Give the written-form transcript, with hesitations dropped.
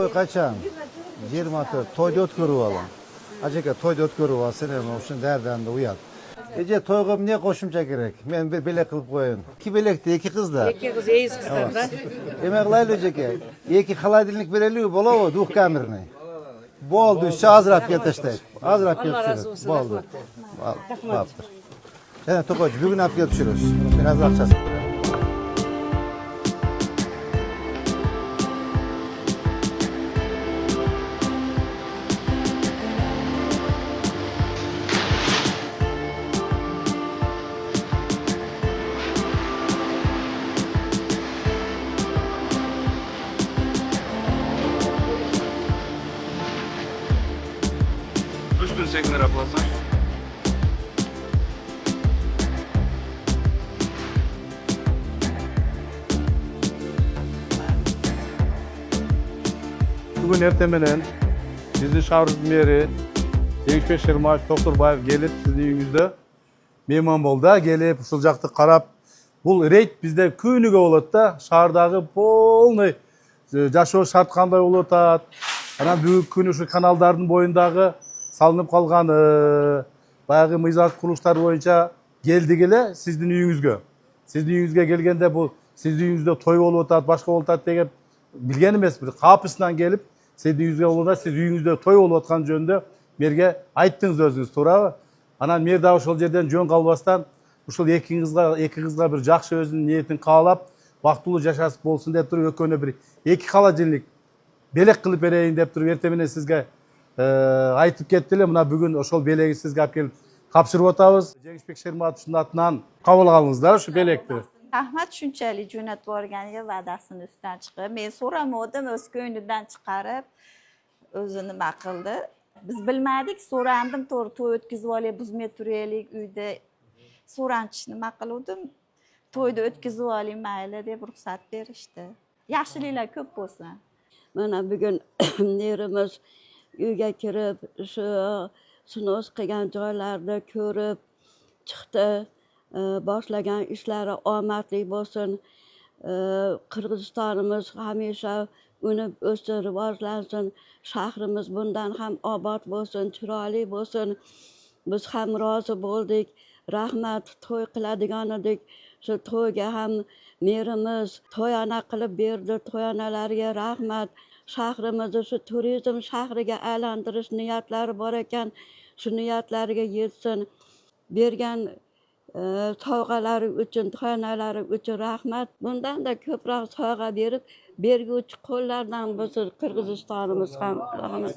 Toy kaçan? 24. Toyda ötkörüp alam. Ajaka toyda ötkörüp alsın, hem uşun derden de uyat. Ece toyga ne koşumça gerek? Men bir belek kılıp koyun. İki belekti, iki kız da. İki kız iyiyiz kızlar da. Emek laylı Ejeke. İki haladilnik bereli bolo duh kamerni. Boldu, şu azrap yetişti. Azrap Allah razı yetişti. olsun. Boldu. Rahmat. Baptır. Sen tokoç bugün afiyet pişiriyoruz. Biraz akçası. Üç bin seksen lira plasan. Bugün ertemenen bizni şahrımız meri Değişmek Şermaş Doktorbayev gelip sizin uyingizde mehman boldu. Gelip uşul jakты karap bul reyt bizde kүйнүгө болот да. Шаардагы полный жашоо шарт кандай болуп атат. Анан бүгүнкү күнү ушу каналдардын боюндагы салынып калган баягы мыйзам курулуштар боюнча келдик эле сиздин үйүңүзгө. Сиздин үйүңүзгө келгенде бул сиздин үйүңүздө той болуп атат, башка болуп атат деген билген эмес. Бир капысынан келип сиздин үйүңүзгө болгондо сиз үйүңүздө той болуп аткан жөнүндө мерге айттыңыз өзүңүз, туурабы? Анан мер дагы ошол жерден жөн калбастан ушул эки кызга бир жакшы өзүнүн ниетин каалап, бактылуу жашасып болсун деп туруп экөөнө бир эки холодильник белек кылып берейин деп туруп эртең менен сизге айтып кетти эле. Мына бүгүн ошол белекти сизге алып келип тапшырып атабыз. Жеңишбек Шерматовдун атынан кабыл алыңыздар ушу белекти. Rahmat shunchalik jo'natib yuborganiga va'dasini ustidan chiqib, men so'ramadim, o'z ko'nglidan chiqarib o'zi nima qildi. Biz bilmadik, so'randim, to'y o'tkazib olay, buzmay turaylik uyda. So'ranchish nima qildim? To'yda o'tkazib oling, mayli deb ruxsat berishdi. Yaxshiliklar ko'p bo'lsin. Mana bugun nerimiz uyga kirib, shu snos qilgan joylarni ko'rib chiqdi. Boshlagan ishlari omadli bo'lsin. Qirg'izistonimiz hamisha unib o'ssin, rivojlansin. Shahrimiz bundan ham obod bo'lsin, chiroyli bo'lsin. Biz ham rozi bo'ldik. Rahmat, to'y qiladigan edik. Shu to'yga ham merimiz to'yona qilib berdi. To'yonalarga rahmat. Shahrimizni shu turizm shahriga aylantirish niyatlari bor ekan, shu niyatlariga yetsin. Bergan sovg'alari uchun, to'yonalari uchun rahmat. Bundan-da ko'proq sovg'a berib, berguvchi qo'llardan bo'lsin Qirg'izistonimiz ham. Rahmat.